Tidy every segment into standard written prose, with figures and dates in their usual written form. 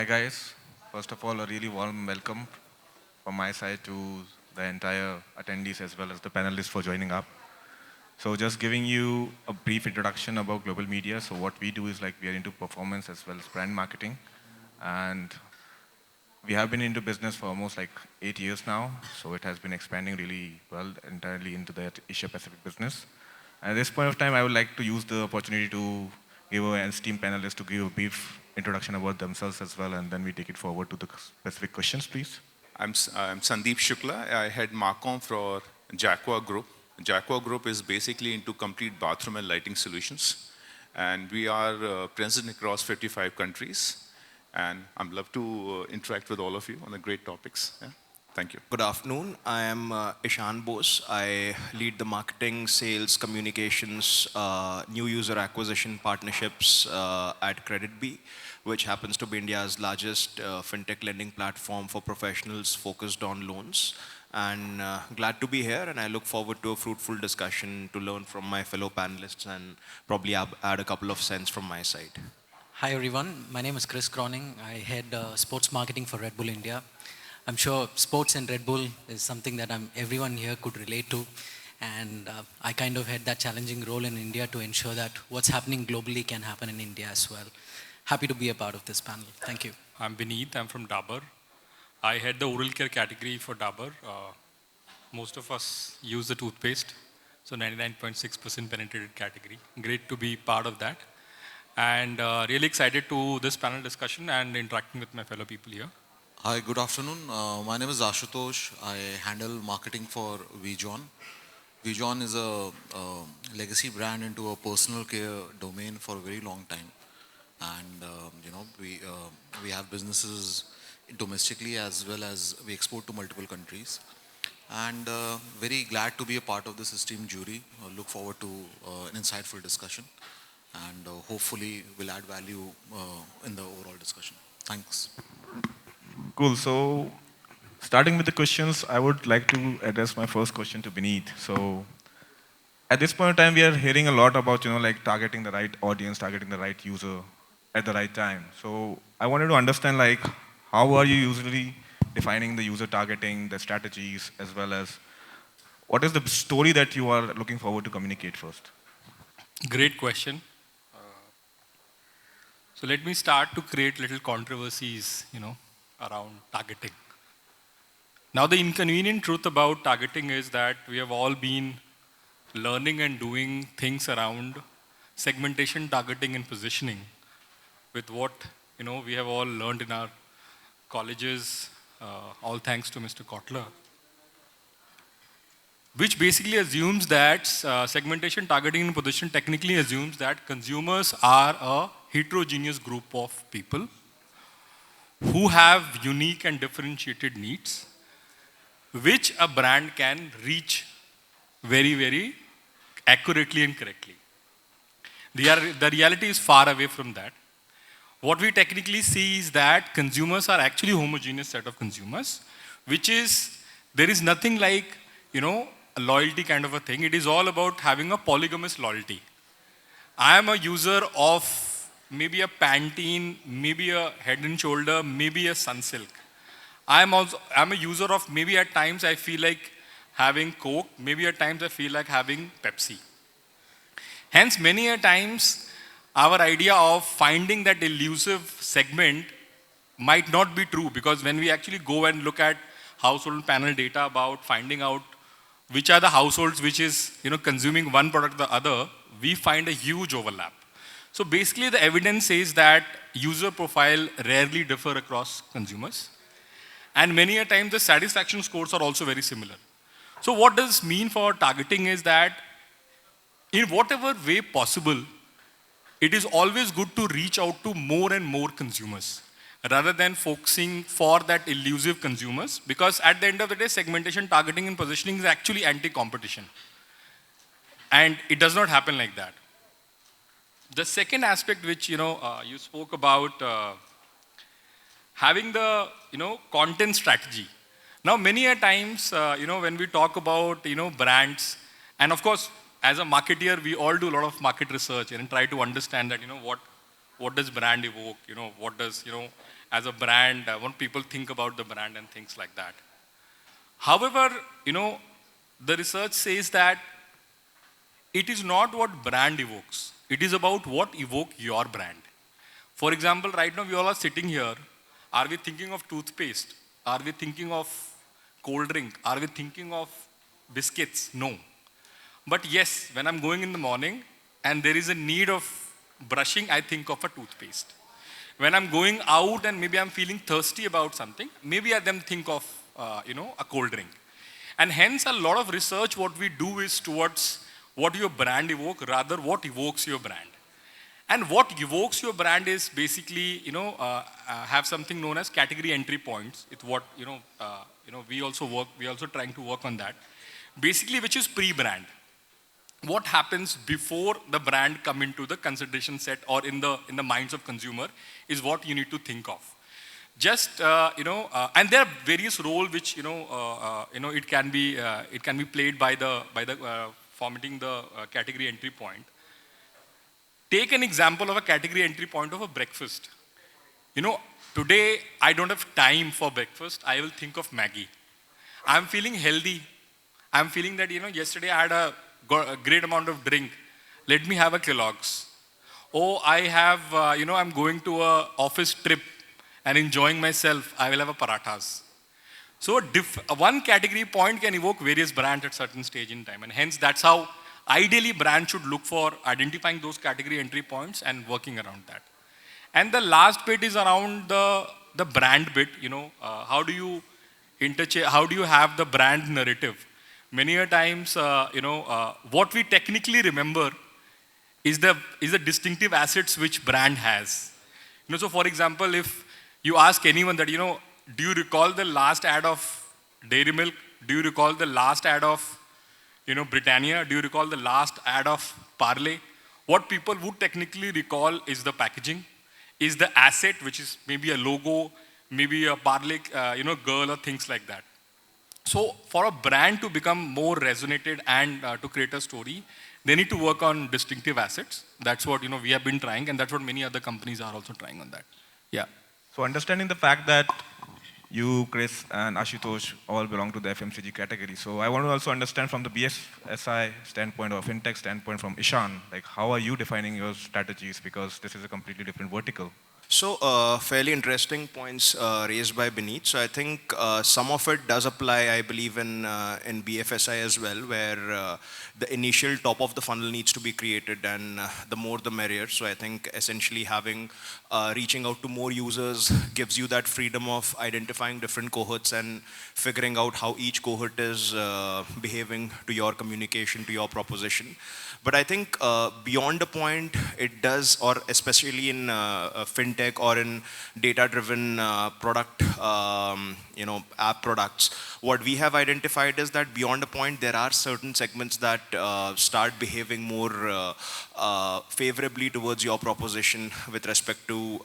Hi guys. First of all, a really warm welcome from my side to the entire attendees as well as the panelists for joining up. So just giving you a brief introduction about global media. So what we do is like we are into performance as well as brand marketing. And we have been into business for almost like 8 years now. So it has been expanding really well entirely into the Asia Pacific business. And at this point of time, I would like to use the opportunity to give our esteemed panelists to give a brief introduction about themselves as well, and then we take it forward to the specific questions, please. I'm Sandeep Shukla. I head Marcom for Jaquar Group. Jaquar Group is basically into complete bathroom and lighting solutions. And we are present across 55 countries. And I'm love to interact with all of you on the great topics. Yeah. Thank you. Good afternoon. I am Ishan Bose. I lead the marketing, sales, communications, new user acquisition partnerships at KreditBee, which happens to be India's largest fintech lending platform for professionals focused on loans. And glad to be here, and I look forward to a fruitful discussion to learn from my fellow panelists and probably add a couple of cents from my side. Hi everyone, my name is Croning. I head sports marketing for Redbull India. I'm sure sports and Red Bull is something that everyone here could relate to. And I kind of had that challenging role in India to ensure that what's happening globally can happen in India as well. Happy to be a part of this panel. Thank you. I'm Binit, I'm from Dabur. I head the oral care category for Dabur. Most of us use the toothpaste, so 99.6% penetrated category. Great to be part of that. And really excited to this panel discussion and interacting with my fellow people here. Hi, good afternoon. My name is Ashutosh. I handle marketing for VJON. VJON is a legacy brand into a personal care domain for a very long time. And we have businesses domestically as well as we export to multiple countries. And very glad to be a part of this esteemed jury. Look forward to an insightful discussion. And hopefully will add value in the overall discussion. Thanks. Cool. So starting with the questions, I would like to address my first question to Binit. So at this point in time, we are hearing a lot about, like targeting the right audience, targeting the right user at the right time. So I wanted to understand, like, how are you usually defining the user targeting, the strategies, as well as what is the story that you are looking forward to communicate first? Great question. So let me start to create little controversies, around targeting. Now the inconvenient truth about targeting is that we have all been learning and doing things around segmentation, targeting and positioning with what we have all learned in our colleges, all thanks to Mr. Kotler, which basically assumes that segmentation, targeting and position technically assumes that consumers are a heterogeneous group of people who have unique and differentiated needs, which a brand can reach very, very accurately and correctly. The reality is far away from that. What we technically see is that consumers are actually a homogeneous set of consumers, which is, there is nothing like, a loyalty kind of a thing. It is all about having a polygamous loyalty. I am a user of maybe a Pantene, maybe a Head and Shoulder, maybe a Sunsilk. I'm a user of, maybe at times I feel like having Coke, maybe at times I feel like having Pepsi. Hence, many a times our idea of finding that elusive segment might not be true, because when we actually go and look at household panel data about finding out which are the households which is consuming one product or the other, we find a huge overlap. So basically the evidence says that user profile rarely differ across consumers. And many a time the satisfaction scores are also very similar. So what does this mean for targeting is that in whatever way possible, it is always good to reach out to more and more consumers rather than focusing for that elusive consumers, because at the end of the day, segmentation, targeting and positioning is actually anti-competition. And it does not happen like that. The second aspect which you spoke about having the content strategy. Now many a times when we talk about brands, and of course as a marketeer we all do a lot of market research and try to understand that what what does brand evoke, what does, as a brand, what people think about the brand and things like that. However, the research says that it is not what brand evokes. It is about what evoke your brand. For example, right now we all are sitting here. Are we thinking of toothpaste? Are we thinking of cold drink? Are we thinking of biscuits? No. But yes, when I'm going in the morning and there is a need of brushing, I think of a toothpaste. When I'm going out and maybe I'm feeling thirsty about something, maybe I then think of, a cold drink. And hence a lot of research, what we do is towards what your brand evoke, rather what evokes your brand. And what evokes your brand is basically, have something known as category entry points. It's what, we also trying to work on that. Basically, which is pre-brand. What happens before the brand come into the consideration set or in the minds of consumer is what you need to think of. Just, and there are various roles which, it can be played by the formatting the category entry point. Take an example of a category entry point of a breakfast. Today I don't have time for breakfast. I will think of Maggie. I'm feeling healthy. I'm feeling that, yesterday I had got a great amount of drink. Let me have a Kellogg's. Oh, I have, I'm going to a office trip and enjoying myself. I will have a parathas. So one category point can evoke various brands at certain stage in time. And hence that's how ideally brand should look for identifying those category entry points and working around that. And the last bit is around the brand bit, how do you have the brand narrative? Many a times, what we technically remember is the distinctive assets which brand has. So for example, if you ask anyone that, do you recall the last ad of Dairy Milk? Do you recall the last ad of, Britannia? Do you recall the last ad of Parle? What people would technically recall is the packaging, is the asset, which is maybe a logo, maybe a Parle, girl or things like that. So for a brand to become more resonated and to create a story, they need to work on distinctive assets. That's what, we have been trying, and that's what many other companies are also trying on that. Yeah. So understanding the fact that you, Chris, and Ashutosh all belong to the FMCG category. So I want to also understand from the BFSI standpoint or fintech standpoint from Ishan, like how are you defining your strategies? Because this is a completely different vertical. So fairly interesting points raised by Binit. So I think some of it does apply, I believe, in BFSI as well, where the initial top of the funnel needs to be created, and the more the merrier. So I think essentially having reaching out to more users gives you that freedom of identifying different cohorts and figuring out how each cohort is behaving to your communication, to your proposition. But I think beyond a point, it does, or especially in fintech or in data-driven product, app products, what we have identified is that beyond a point, there are certain segments that start behaving more favorably towards your proposition with respect to,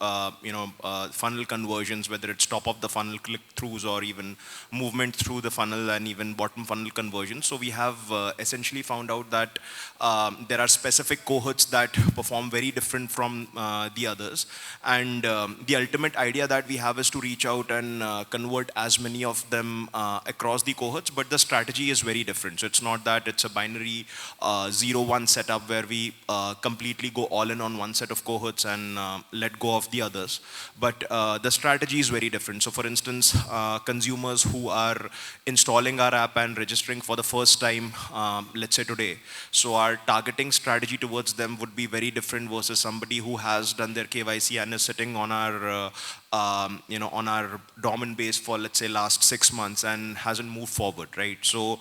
funnel conversions, whether it's top of the funnel click-throughs or even movement through the funnel and even bottom funnel conversions. So we have essentially found out that there are specific cohorts that perform very different from the others. And the ultimate idea that we have is to reach out and convert as many of them across the cohorts, but the strategy is very different. So it's not that it's a binary 0-1 setup where we completely go all in on one set of cohorts and let go of the others. But the strategy is very different. So for instance, consumers who are installing our app and registering for the first time, let's say today, so our targeting strategy towards them would be very different versus somebody who has done their KYC and is sitting on our on our dormant base for, let's say, last 6 months and hasn't moved forward, right? So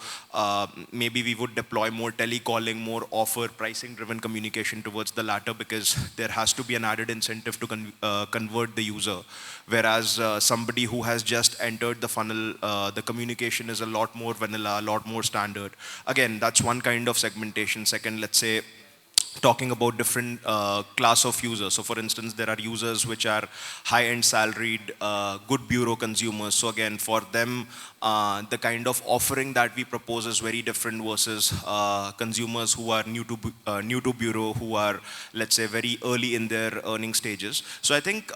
maybe we would deploy more telecalling, more offer pricing driven communication towards the latter, because there has to be an added incentive to convert the user. Whereas somebody who has just entered the funnel, the communication is a lot more vanilla, a lot more standard. Again, that's one kind of segmentation. Second, let's say talking about different class of users. So for instance, there are users which are high-end salaried, good bureau consumers. So again, for them, the kind of offering that we propose is very different versus consumers who are new to bureau, who are, let's say, very early in their earning stages. So I think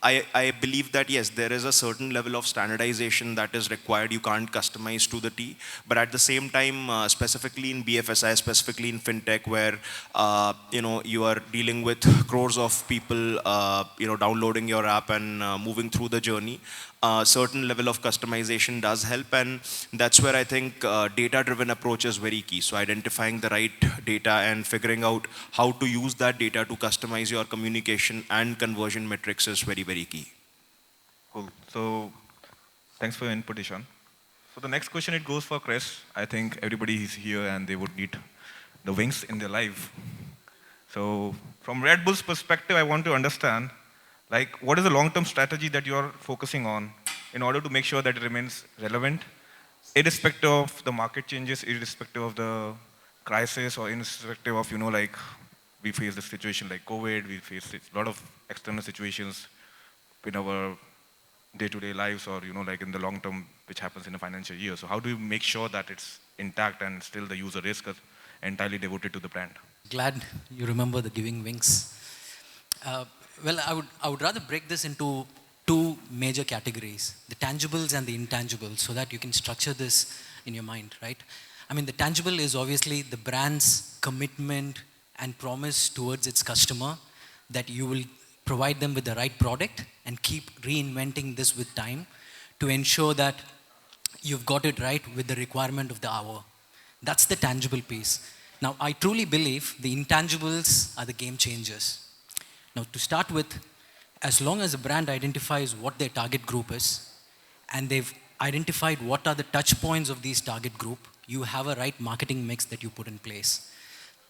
I believe that yes, there is a certain level of standardization that is required. You can't customize to the T, but at the same time, specifically in BFSI, specifically in fintech, where you are dealing with crores of people, downloading your app and moving through the journey. A certain level of customization does help, and that's where I think data-driven approach is very key. So identifying the right data and figuring out how to use that data to customize your communication and conversion metrics is very, very key. Cool. So thanks for your input, Ishan. So the next question, it goes for Chris. I think everybody is here and they would need the wings in their life. So from Red Bull's perspective, I want to understand, like, what is the long-term strategy that you're focusing on in order to make sure that it remains relevant, irrespective of the market changes, irrespective of the crisis, or irrespective of, like, we face the situation like COVID, we face a lot of external situations in our day-to-day lives, or, like in the long term, which happens in a financial year. So how do you make sure that it's intact and still the user is entirely devoted to the brand? Glad you remember the giving wings. Well, I would rather break this into two major categories, the tangibles and the intangibles, so that you can structure this in your mind, right? I mean, the tangible is obviously the brand's commitment and promise towards its customer that you will provide them with the right product and keep reinventing this with time to ensure that you've got it right with the requirement of the hour. That's the tangible piece. Now, I truly believe the intangibles are the game changers. Now, to start with, as long as a brand identifies what their target group is, and they've identified what are the touch points of these target group, you have a right marketing mix that you put in place.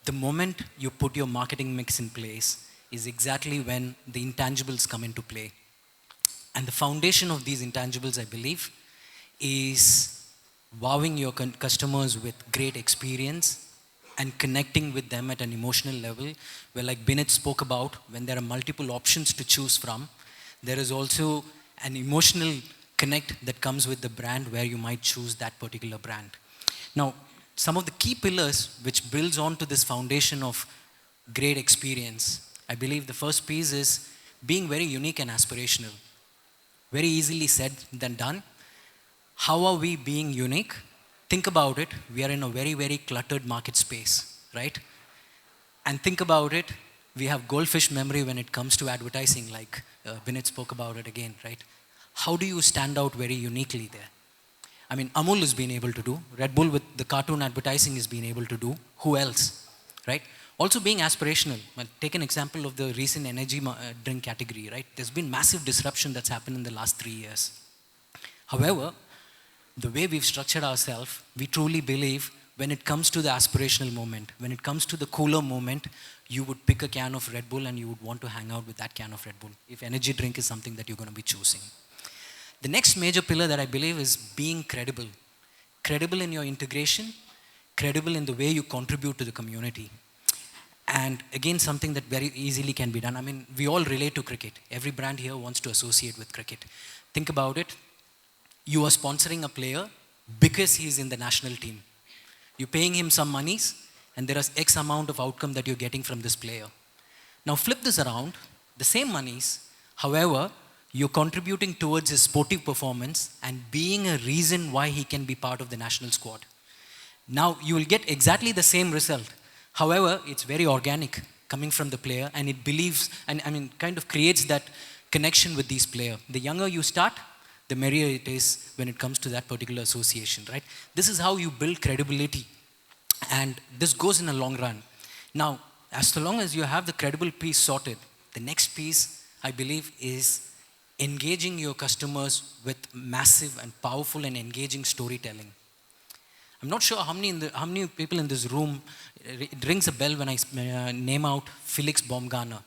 The moment you put your marketing mix in place is exactly when the intangibles come into play. And the foundation of these intangibles, I believe, is wowing your customers with great experience and connecting with them at an emotional level, where, like Binit spoke about, when there are multiple options to choose from, there is also an emotional connect that comes with the brand where you might choose that particular brand. Now, some of the key pillars which builds on to this foundation of great experience, I believe the first piece is being very unique and aspirational. Very easily said than done. How are we being unique? Think about it, we are in a very, very cluttered market space, right? And think about it, we have goldfish memory when it comes to advertising, like Binit spoke about it again, right? How do you stand out very uniquely there? I mean, Amul has been able to do, Red Bull with the cartoon advertising has been able to do, who else, right? Also being aspirational. Well, take an example of the recent energy drink category, right? There's been massive disruption that's happened in the last 3 years. However, the way we've structured ourselves, we truly believe when it comes to the aspirational moment, when it comes to the cooler moment, you would pick a can of Red Bull and you would want to hang out with that can of Red Bull, if energy drink is something that you're going to be choosing. The next major pillar that I believe is being credible. Credible in your integration, credible in the way you contribute to the community. And again, something that very easily can be done. I mean, we all relate to cricket. Every brand here wants to associate with cricket. Think about it. You are sponsoring a player because he's in the national team. You're paying him some monies, and there is X amount of outcome that you're getting from this player. Now flip this around, the same monies, however, you're contributing towards his sportive performance and being a reason why he can be part of the national squad. Now you will get exactly the same result. However, it's very organic coming from the player, and it believes, and I mean, kind of creates that connection with these players. The younger you start, the merrier it is when it comes to that particular association, right? This is how you build credibility, and this goes in a long run. Now, as long as you have the credible piece sorted, the next piece, I believe, is engaging your customers with massive and powerful and engaging storytelling. I'm not sure how many people in this room, it rings a bell when I name out Felix Baumgartner.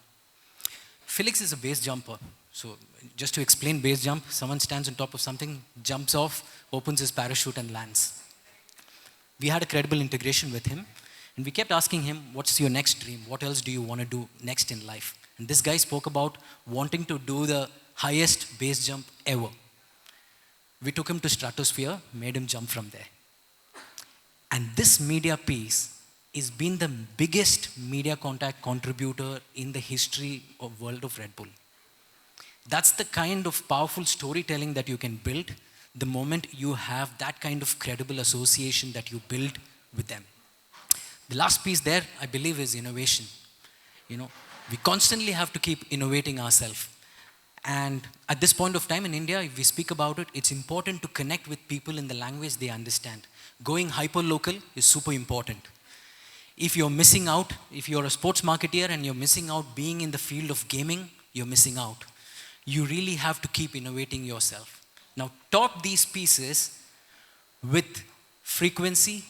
Felix is a base jumper. So just to explain base jump, someone stands on top of something, jumps off, opens his parachute and lands. We had a credible integration with him. And we kept asking him, what's your next dream? What else do you want to do next in life? And this guy spoke about wanting to do the highest base jump ever. We took him to stratosphere, made him jump from there. And this media piece has been the biggest media contact contributor in the history of world of Red Bull. That's the kind of powerful storytelling that you can build the moment you have that kind of credible association that you build with them. The last piece there, I believe, is innovation. We constantly have to keep innovating ourselves. And at this point of time in India, if we speak about it, it's important to connect with people in the language they understand. Going hyper-local is super important. If you're missing out, if you're a sports marketeer and you're missing out being in the field of gaming, you're missing out. You really have to keep innovating yourself. Now, top these pieces with frequency,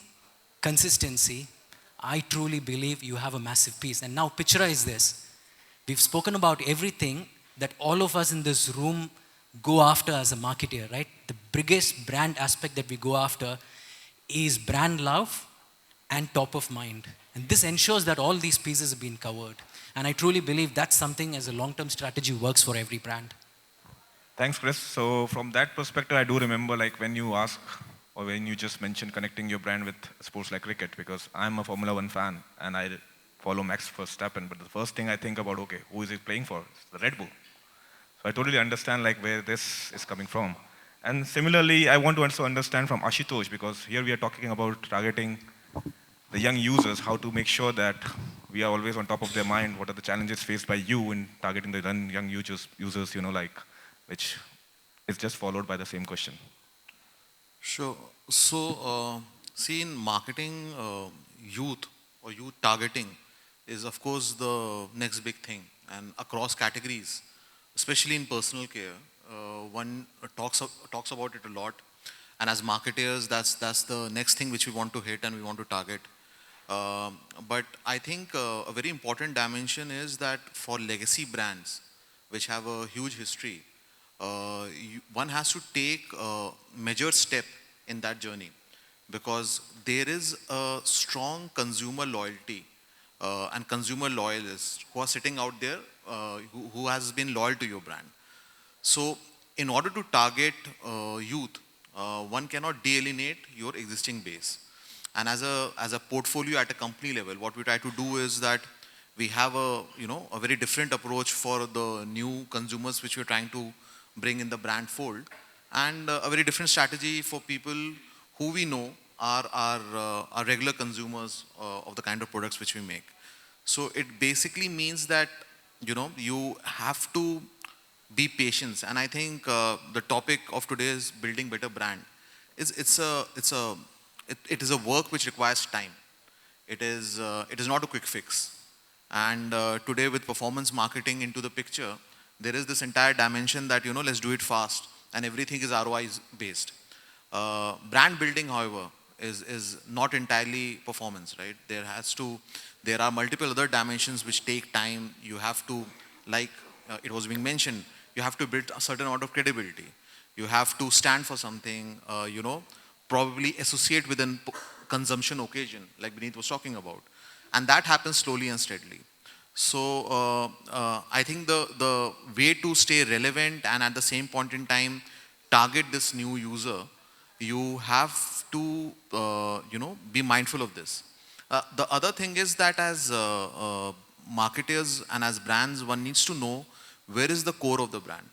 consistency. I truly believe you have a massive piece. And now picturize this. We've spoken about everything that all of us in this room go after as a marketer, right? The biggest brand aspect that we go after is brand love and top of mind. And this ensures that all these pieces have been covered. And I truly believe that's something as a long-term strategy works for every brand. Thanks, Chris. So from that perspective, I do remember like when you ask or when you just mentioned connecting your brand with sports like cricket, because I'm a Formula One fan and I follow Max Verstappen, but the first thing I think about, okay, who is he playing for? It's the Red Bull. So I totally understand like where this is coming from. And similarly, I want to also understand from Ashutosh, because here we are talking about targeting the young users, how to make sure that we are always on top of their mind. What are the challenges faced by you in targeting the young users, which is just followed by the same question. Sure. So, see, in marketing, youth or youth targeting is, of course, the next big thing. And across categories, especially in personal care, one talks about it a lot. And as marketers, that's the next thing which we want to hit and we want to target. But I think a very important dimension is that for legacy brands, which have a huge history, one has to take a measured step in that journey, because there is a strong consumer loyalty and consumer loyalists who are sitting out there who has been loyal to your brand. So in order to target youth, one cannot delineate your existing base. And as a portfolio at a company level, what we try to do is that we have a very different approach for the new consumers which we're trying to bring in the brand fold, and a very different strategy for people who we know are regular consumers of the kind of products which we make. So it basically means that you have to be patient. And I think the topic of today is building better brand. It is a work which requires time. It is not a quick fix. And today, with performance marketing into the picture, there is this entire dimension that let's do it fast, and everything is ROI based. Brand building, however, is not entirely performance, right? There are multiple other dimensions which take time. You have to, like it was being mentioned, you have to build a certain amount of credibility. You have to stand for something, probably associate with a consumption occasion, like Binit was talking about. And that happens slowly and steadily. So I think the way to stay relevant and at the same point in time target this new user, you have to be mindful of this. The other thing is that as marketers and as brands, one needs to know where is the core of the brand.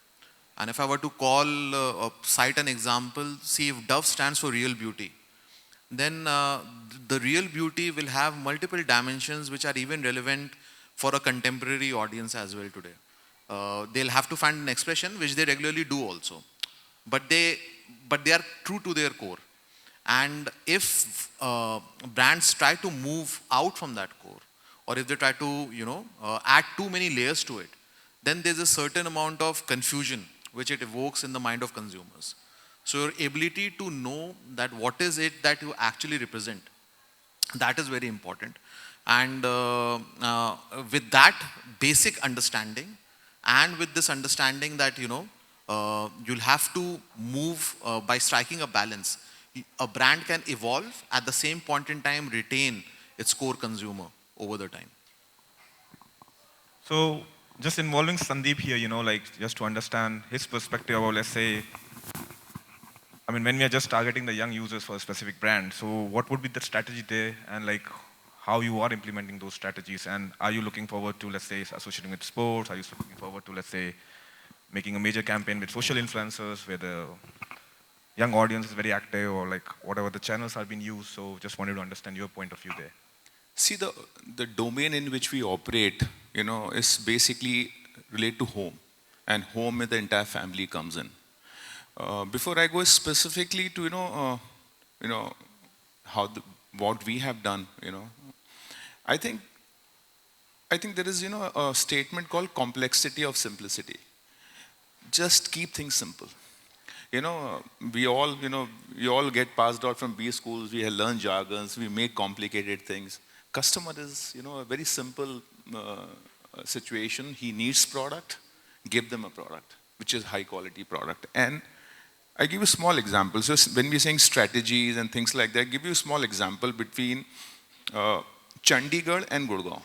And if I were to cite an example, see, if Dove stands for real beauty, then the real beauty will have multiple dimensions which are even relevant for a contemporary audience as well today. They'll have to find an expression which they regularly do also. But they are true to their core. And if brands try to move out from that core, or if they try to add too many layers to it, then there's a certain amount of confusion which it evokes in the mind of consumers. So your ability to know that what is it that you actually represent, that is very important. And with that basic understanding, and with this understanding that you'll have to move by striking a balance. A brand can evolve, at the same point in time retain its core consumer over the time. So just involving Sandeep here, like just to understand his perspective about, let's say, I mean, when we are just targeting the young users for a specific brand, so what would be the strategy there, and like how you are implementing those strategies, and are you looking forward to, let's say, associating with sports? Are you looking forward to, let's say, making a major campaign with social influencers where the young audience is very active, or like whatever the channels are being used? So just wanted to understand your point of view there. See, the domain in which we operate, is basically related to home. And home is the entire family comes in. Before I go specifically to, what we have done, I think there is, a statement called complexity of simplicity. Just keep things simple. We all get passed out from B schools, we have learned jargons, we make complicated things. Customer is, a very simple situation. He needs product, give them a product, which is high quality product. And I give you a small example. So when we're saying strategies and things like that, I give you a small example between Chandigarh and Gurgaon.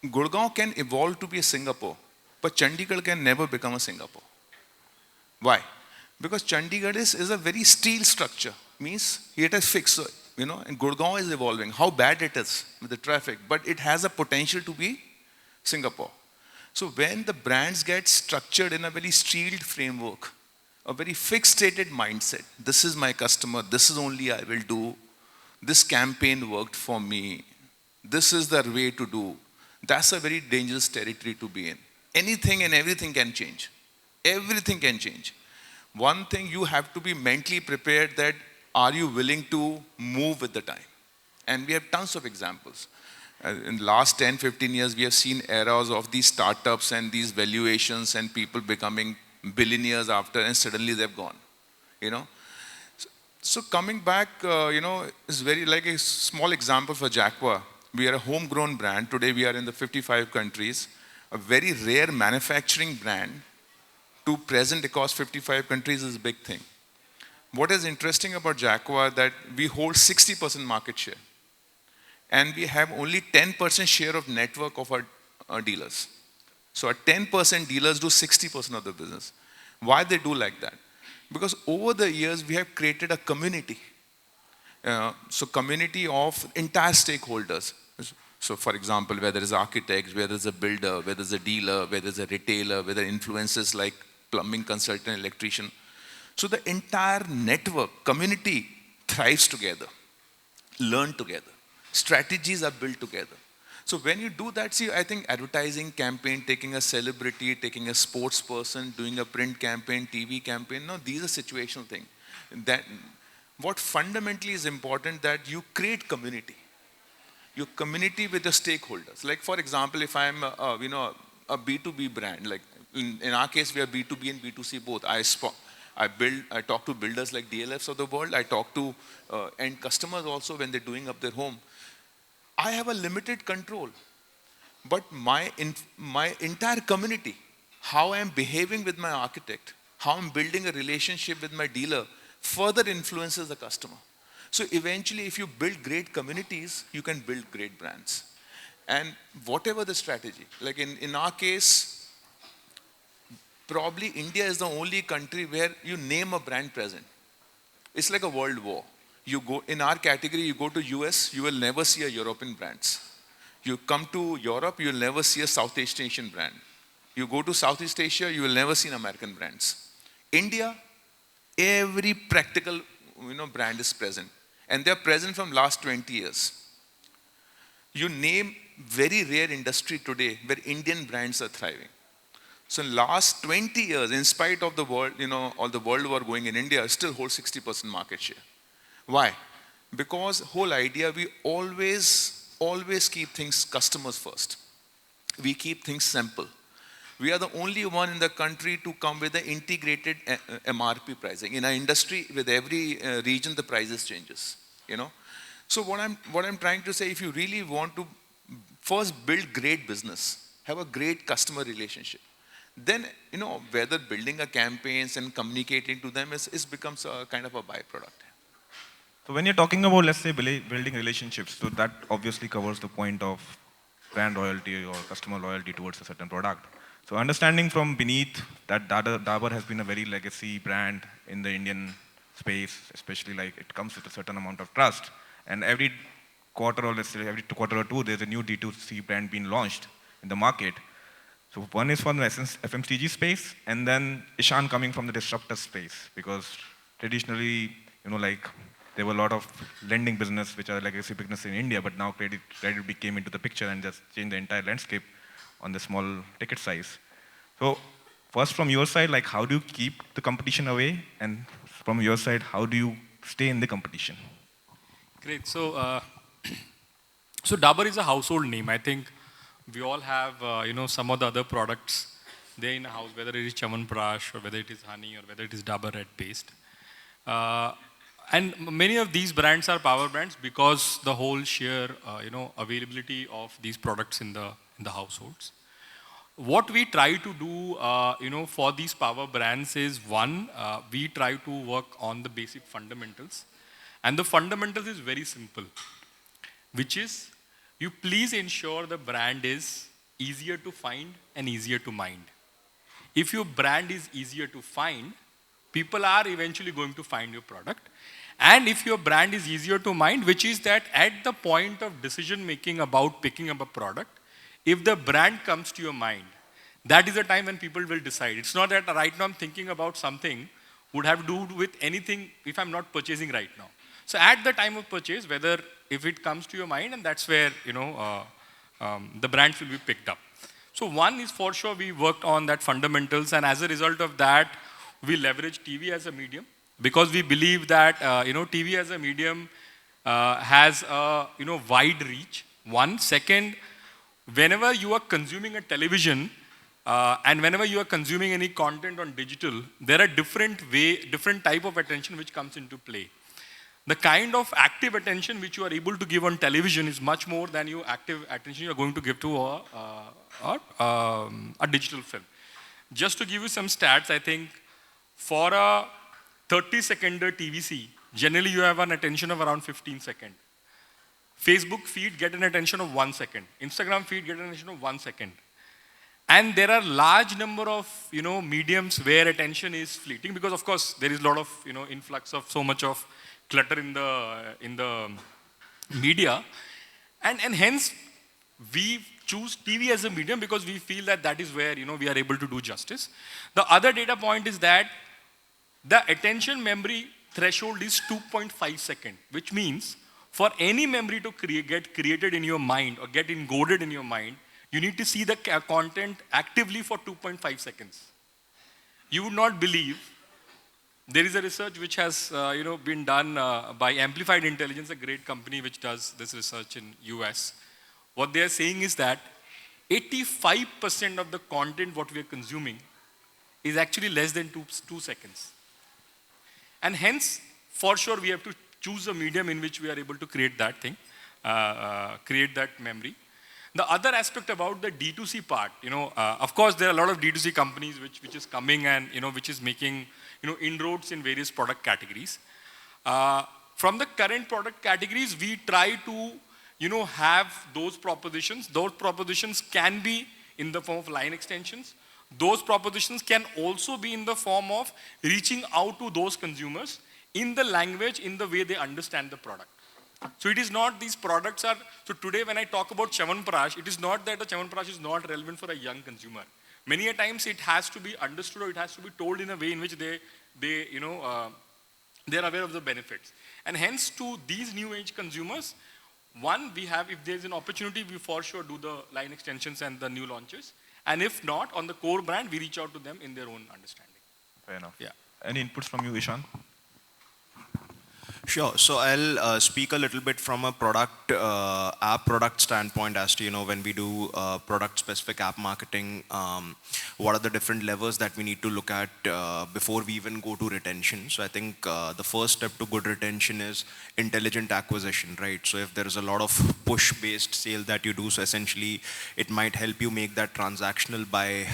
Gurgaon can evolve to be a Singapore, but Chandigarh can never become a Singapore. Why? Because Chandigarh is a very steel structure, means it is fixed, and Gurgaon is evolving. How bad it is with the traffic, but it has a potential to be Singapore. So when the brands get structured in a very steeled framework, a very fixated mindset, this is my customer, this is only I will do, this campaign worked for me, this is the way to do, that's a very dangerous territory to be in. Anything and everything can change. Everything can change. One thing, you have to be mentally prepared that are you willing to move with the time? And we have tons of examples. In the last 10, 15 years, we have seen eras of these startups and these valuations and people becoming billionaires after, and suddenly they've gone. So coming back, is very like a small example for Jaquar. We are a homegrown brand. Today we are in the 55 countries. A very rare manufacturing brand to present across 55 countries is a big thing. What is interesting about Jaquar that we hold 60% market share. And we have only 10% share of network of our dealers. So our 10% dealers do 60% of the business. Why they do like that? Because over the years we have created a community. So community of entire stakeholders. So for example, whether it's architects, whether it's a builder, whether it's a dealer, whether it's a retailer, whether influencers like plumbing consultant, electrician. So the entire network, community thrives together, learn together. Strategies are built together. So when you do that, see, I think advertising campaign, taking a celebrity, taking a sports person, doing a print campaign, TV campaign, no, these are situational things. That what fundamentally is important that you create community. Your community with the stakeholders. Like for example, if I'm a B2B brand, like in our case, we are B2B and B2C both. I talk to builders like DLFs of the world. I talk to end customers also when they're doing up their home. I have a limited control, but my entire community, how I'm behaving with my architect, how I'm building a relationship with my dealer, further influences the customer. So eventually, if you build great communities, you can build great brands. And whatever the strategy, like in our case, probably India is the only country where you name a brand present. It's like a world war. You go in our category, you go to US, you will never see a European brands. You come to Europe, you will never see a Southeast Asian brand. You go to Southeast Asia, you will never see an American brands. India, every practical brand is present. And they're present from last 20 years. You name very rare industry today where Indian brands are thriving. So in last 20 years, in spite of the world, all the world war going in India, still holds 60% market share. Why? Because whole idea, we always keep things customers first. We keep things simple. We are the only one in the country to come with the integrated MRP pricing. In our industry, with every region, the prices changes. So what I'm trying to say, if you really want to first build great business, have a great customer relationship, then whether building a campaigns and communicating to them is becomes a kind of a byproduct. So when you're talking about, let's say, building relationships, so that obviously covers the point of brand loyalty or customer loyalty towards a certain product. So understanding from beneath that Dabur has been a very legacy brand in the Indian space, especially like it comes with a certain amount of trust. And every quarter or let's say every quarter or two, there's a new D2C brand being launched in the market. So one is from the FMCG space, and then Ishan coming from the disruptor space, because traditionally, like there were a lot of lending business, which are legacy business in India, but now KreditBee came into the picture and just changed the entire landscape on the small ticket size. So first from your side, like how do you keep the competition away? And from your side, how do you stay in the competition? Great. So Dabur is a household name. I think we all have, some of the other products there in the house, whether it is Chyawanprash or whether it is honey or whether it is Dabur Red Paste. And many of these brands are power brands because the whole sheer, availability of these products in the households. What we try to do, for these power brands is one, we try to work on the basic fundamentals. And the fundamentals is very simple, which is you please ensure the brand is easier to find and easier to mind. If your brand is easier to find, people are eventually going to find your product. And if your brand is easier to mind, which is that at the point of decision making about picking up a product, if the brand comes to your mind, that is the time when people will decide. It's not that right now I'm thinking about something would have to do with anything if I'm not purchasing right now. So at the time of purchase, whether if it comes to your mind, and that's where the brands will be picked up. So one is for sure we worked on that fundamentals, and as a result of that, we leverage TV as a medium because we believe that TV as a medium has a wide reach. One, second, whenever you are consuming a television and whenever you are consuming any content on digital, there are different type of attention which comes into play. The kind of active attention which you are able to give on television is much more than your active attention you are going to give to a digital film. Just to give you some stats, I think for a 30-seconder TVC, generally you have an attention of around 15 seconds. Facebook feed get an attention of 1 second. Instagram feed get an attention of 1 second. And there are large number of mediums where attention is fleeting because of course there is a lot of influx of so much of clutter in the media, and hence we choose TV as a medium because we feel that is where we are able to do justice. The other data point is that the attention memory threshold is 2.5 seconds, which means for any memory to get created in your mind or get encoded in your mind, you need to see the content actively for 2.5 seconds. You would not believe. There is a research which has been done by Amplified Intelligence, a great company which does this research in US. What they are saying is that 85% of the content what we are consuming is actually less than 2 seconds. And hence, for sure, we have to choose a medium in which we are able to create that thing, create that memory. The other aspect about the D2C part, of course, there are a lot of D2C companies which is coming and which is making inroads in various product categories. From the current product categories, we try to have those propositions. Those propositions can be in the form of line extensions. Those propositions can also be in the form of reaching out to those consumers in the language, in the way they understand the product. So it is not these products are, so today when I talk about Chyawanprash, it is not that the Chyawanprash is not relevant for a young consumer. Many a times it has to be understood or it has to be told in a way in which they're aware of the benefits. And hence to these new age consumers, one, we have, if there's an opportunity, we for sure do the line extensions and the new launches. And if not, on the core brand, we reach out to them in their own understanding. Fair enough. Yeah. Any inputs from you, Ishan? Sure. So I'll speak a little bit from a app product standpoint as to, when we do product-specific app marketing, what are the different levers that we need to look at before we even go to retention. So I think the first step to good retention is intelligent acquisition, right? So if there is a lot of push-based sale that you do, so essentially it might help you make that transactional buy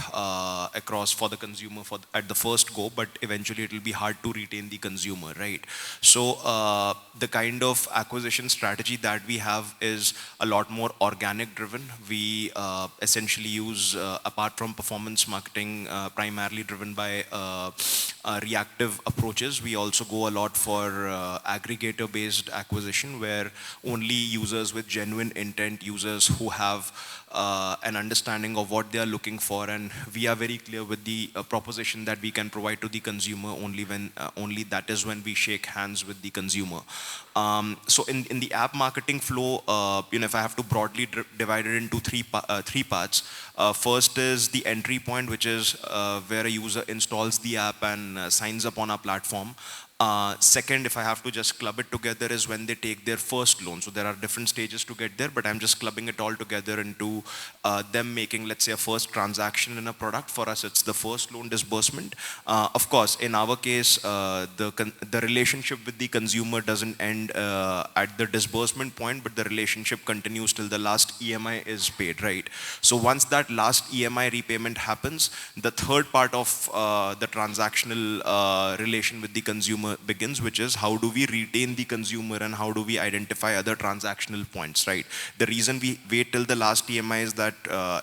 across for the consumer at the first go, but eventually it will be hard to retain the consumer, right? So the kind of acquisition strategy that we have is a lot more organic driven. We essentially use, apart from performance marketing, primarily driven by reactive approaches, we also go a lot for aggregator based acquisition, where only users with genuine intent, users who have an understanding of what they are looking for, and we are very clear with the proposition that we can provide to the consumer only when only that is when we shake hands with the consumer. So in the app marketing flow, if I have to broadly divide it into three parts, first is the entry point, which is where a user installs the app and signs up on our platform. Second, if I have to just club it together, is when they take their first loan. So there are different stages to get there, but I'm just clubbing it all together into them making, let's say, a first transaction in a product. For us, it's the first loan disbursement. Of course, in our case, the relationship with the consumer doesn't end at the disbursement point, but the relationship continues till the last EMI is paid, right? So once that last EMI repayment happens, the third part of the transactional relation with the consumer begins, which is how do we retain the consumer and how do we identify other transactional points, right? The reason we wait till the last EMI is that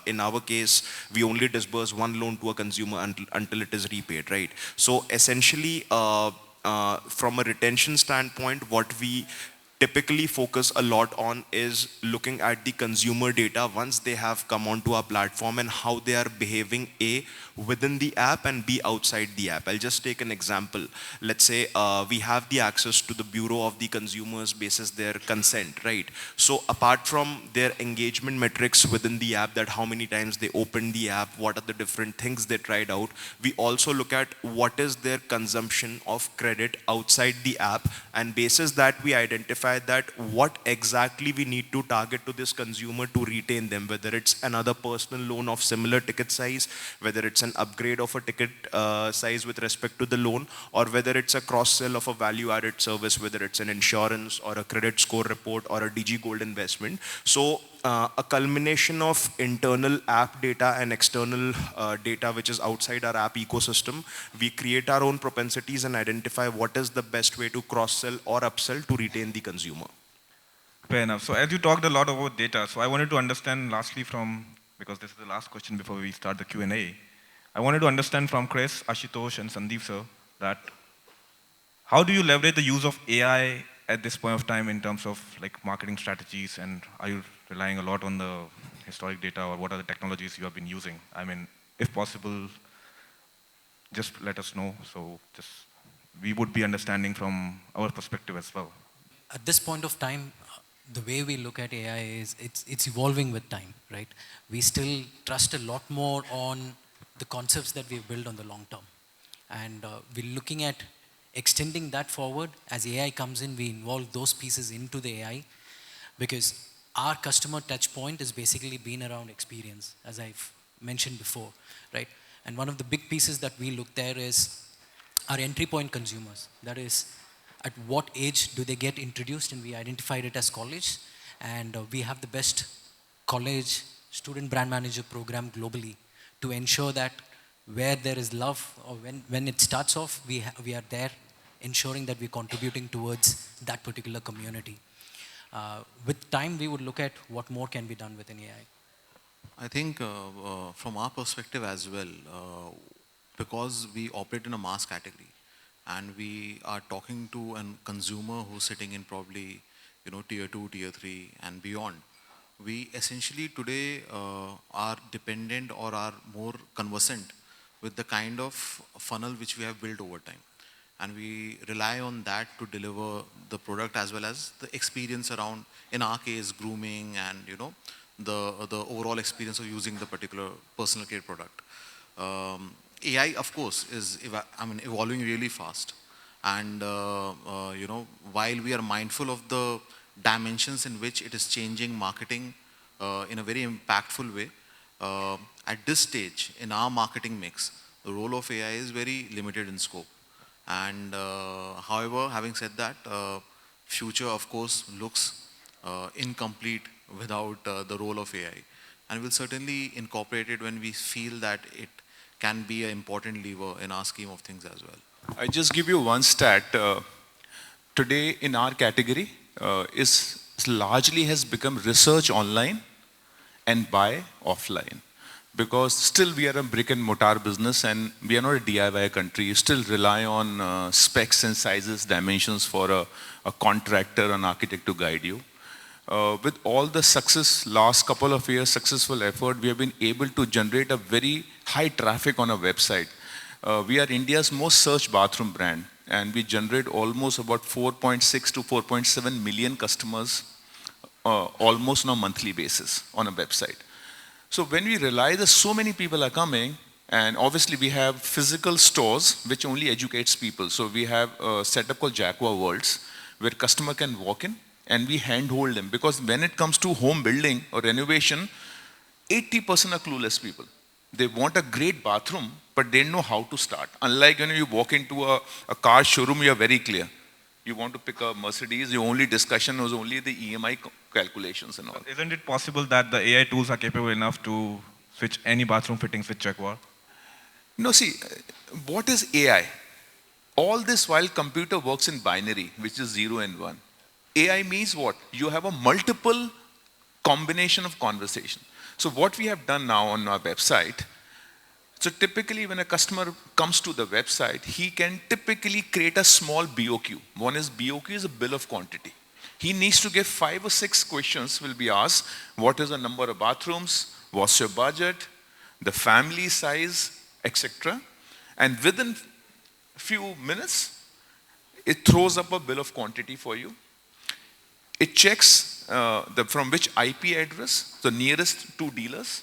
in our case, we only disburse one loan to a consumer until it is repaid, right? So essentially, from a retention standpoint, what we typically focus a lot on is looking at the consumer data once they have come onto our platform and how they are behaving, A, within the app and B, outside the app. I'll just take an example. Let's say we have the access to the bureau of the consumers basis their consent, right? So apart from their engagement metrics within the app, that how many times they opened the app, what are the different things they tried out, we also look at what is their consumption of credit outside the app, and basis that we identify that what exactly we need to target to this consumer to retain them, whether it's another personal loan of similar ticket size, whether it's an upgrade of a ticket size with respect to the loan, or whether it's a cross-sell of a value-added service, whether it's an insurance or a credit score report or a DG Gold investment. So a culmination of internal app data and external data which is outside our app ecosystem, we create our own propensities and identify what is the best way to cross-sell or upsell to retain the consumer. Fair enough. So as you talked a lot about data, so I wanted to understand lastly from, because this is the last question before we start the Q&A, I wanted to understand from Chris, Ashutosh and Sandeep sir, that how do you leverage the use of AI at this point of time in terms of like marketing strategies, and are you relying a lot on the historic data, or what are the technologies you have been using? I mean, if possible, just let us know. So just we would be understanding from our perspective as well. At this point of time, the way we look at AI is it's evolving with time, right? We still trust a lot more on the concepts that we've built on the long term. And we're looking at extending that forward. As AI comes in, we involve those pieces into the AI, because our customer touch point has basically been around experience, as I've mentioned before, right? And one of the big pieces that we look there is our entry point consumers. That is, at what age do they get introduced, and we identified it as college. And we have the best college student brand manager program globally to ensure that where there is love, or when it starts off, we are there ensuring that we're contributing towards that particular community. With time, we would look at what more can be done within AI. I think from our perspective as well, because we operate in a mass category and we are talking to a consumer who's sitting in probably tier 2, tier 3 and beyond, we essentially today are dependent or are more conversant with the kind of funnel which we have built over time. And we rely on that to deliver the product as well as the experience around, in our case, grooming and the overall experience of using the particular personal care product. AI, of course, is evolving really fast. And while we are mindful of the dimensions in which it is changing marketing in a very impactful way, at this stage in our marketing mix, the role of AI is very limited in scope. And however, having said that, future of course looks incomplete without the role of AI. And we'll certainly incorporate it when we feel that it can be an important lever in our scheme of things as well. I just give you one stat. today in our category is largely has become research online and buy offline. Because still we are a brick and mortar business and we are not a DIY country. You still rely on specs and sizes, dimensions for a contractor, an architect to guide you. With all the success, last couple of years, successful effort, we have been able to generate a very high traffic on our website. We are India's most searched bathroom brand, and we generate almost about 4.6 to 4.7 million customers almost on a monthly basis on a website. So when we realize that so many people are coming, and obviously we have physical stores which only educates people. So we have a setup called Jaquar Worlds where customer can walk in and we handhold them. Because when it comes to home building or renovation, 80% are clueless people. They want a great bathroom, but they don't know how to start. Unlike when you walk into a car showroom, you are very clear. You want to pick a Mercedes, the only discussion was only the EMI calculations and all. Isn't it possible that the AI tools are capable enough to switch any bathroom fittings with Jaquar? No, see, what is AI? All this while computer works in binary, which is 0 and 1. AI means what? You have a multiple combination of conversation. So what we have done now on our website, so typically when a customer comes to the website, he can typically create a small BOQ. One is BOQ is a bill of quantity. He needs to give 5 or 6 questions will be asked. What is the number of bathrooms? What's your budget? The family size, etc. And within few minutes, it throws up a bill of quantity for you. It checks from which IP address, the nearest 2 dealers,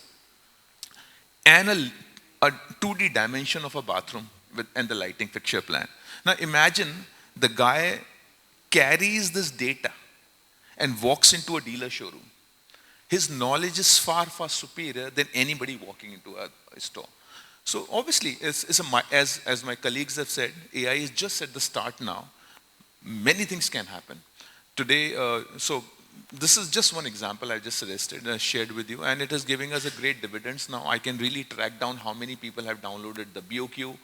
and a 2D dimension of a bathroom and the lighting fixture plan. Now imagine the guy carries this data and walks into a dealer showroom. His knowledge is far, far superior than anybody walking into a store. So obviously, as my colleagues have said, AI is just at the start now. Many things can happen. Today, so this is just one example I just suggested, shared with you, and it is giving us a great dividends now. I can really track down how many people have downloaded the BOQ.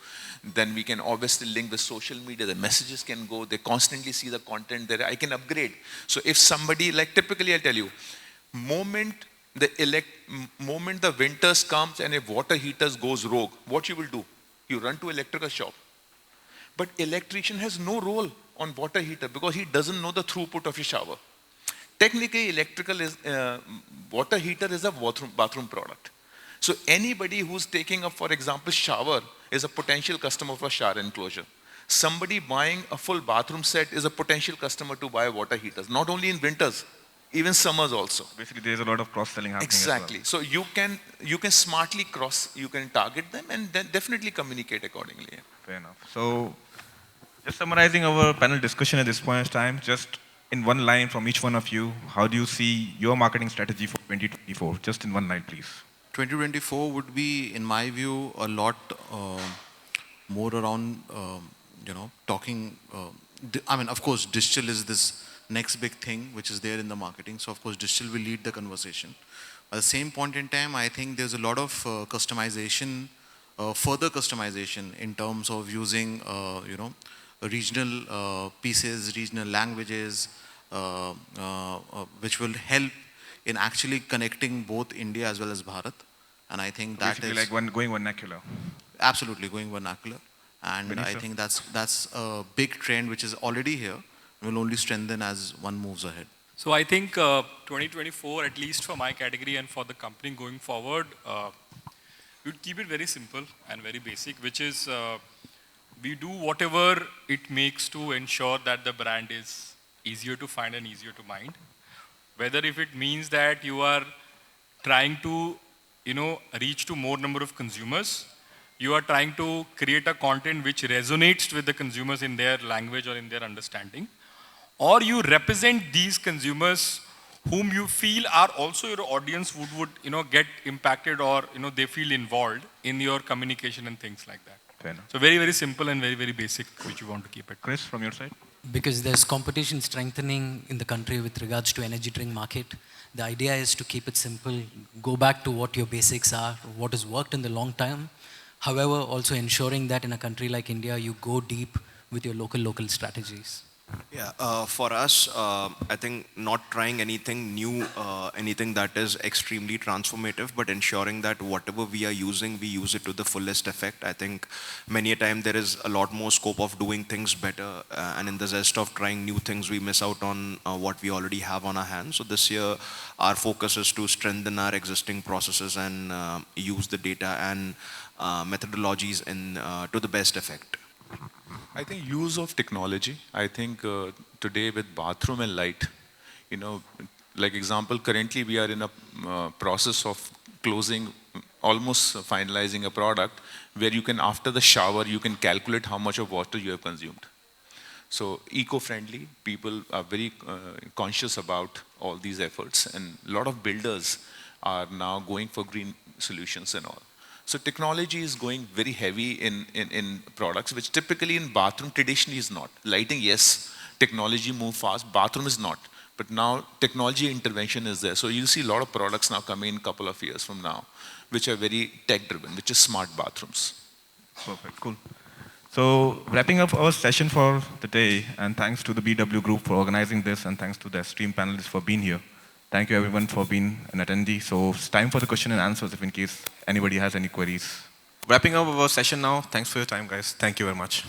Then we can obviously link with social media. The messages can go. They constantly see the content there. I can upgrade. So if somebody, like typically I'll tell you, moment the winters comes and if water heaters goes rogue, what you will do? You run to electrical shop. But electrician has no role on water heater because he doesn't know the throughput of your shower. Technically, water heater is a bathroom product. So anybody who's taking up, for example, shower is a potential customer for shower enclosure. Somebody buying a full bathroom set is a potential customer to buy water heaters, not only in winters, even summers also. Basically, there's a lot of cross-selling happening. Exactly. As well. So you can smartly you can target them and then definitely communicate accordingly. Fair enough. So just summarizing our panel discussion at this point in time, just in one line from each one of you, how do you see your marketing strategy for 2024? Just in one line, please. 2024 would be, in my view, a lot more around, talking. I mean, of course, digital is this next big thing which is there in the marketing. So, of course, digital will lead the conversation. At the same point in time, I think there's a lot of customization, further customization in terms of using, regional pieces, regional languages, which will help in actually connecting both India as well as Bharat. And I think that basically is like going vernacular. absolutely going vernacular. And Binit, I sir? think that's a big trend which is already here, will only strengthen as one moves ahead. So I think 2024, at least for my category and for the company going forward, we would keep it very simple and very basic, which is we do whatever it makes to ensure that the brand is easier to find and easier to mind. Whether if it means that you are trying to, reach to more number of consumers, you are trying to create a content which resonates with the consumers in their language or in their understanding, or you represent these consumers whom you feel are also your audience would get impacted or they feel involved in your communication and things like that. Fair enough. So very, very simple and very, very basic, which you want to keep it. Chris, from your side? Because there's competition strengthening in the country with regards to energy drink market. The idea is to keep it simple, go back to what your basics are, what has worked in the long time. However, also ensuring that in a country like India, you go deep with your local strategies. Yeah, for us, I think not trying anything new, anything that is extremely transformative, but ensuring that whatever we are using, we use it to the fullest effect. I think many a time there is a lot more scope of doing things better, and in the zest of trying new things, we miss out on what we already have on our hands. So this year, our focus is to strengthen our existing processes and use the data and methodologies in to the best effect. I think use of technology. I think today with bathroom and light, you know, like example, currently we are in a process of closing, almost finalizing a product where you can, after the shower, you can calculate how much of water you have consumed. So eco-friendly, people are very conscious about all these efforts, and a lot of builders are now going for green solutions and all. So technology is going very heavy in products, which typically in bathroom traditionally is not. Lighting, yes, technology move fast, bathroom is not. But now technology intervention is there. So you'll see a lot of products now coming in a couple of years from now, which are very tech driven, which is smart bathrooms. Perfect, cool. So wrapping up our session for the day, and thanks to the BW group for organizing this, and thanks to the stream panelists for being here. Thank you everyone for being an attendee. So it's time for the question and answers if in case anybody has any queries. Wrapping up our session now. Thanks for your time, guys. Thank you very much.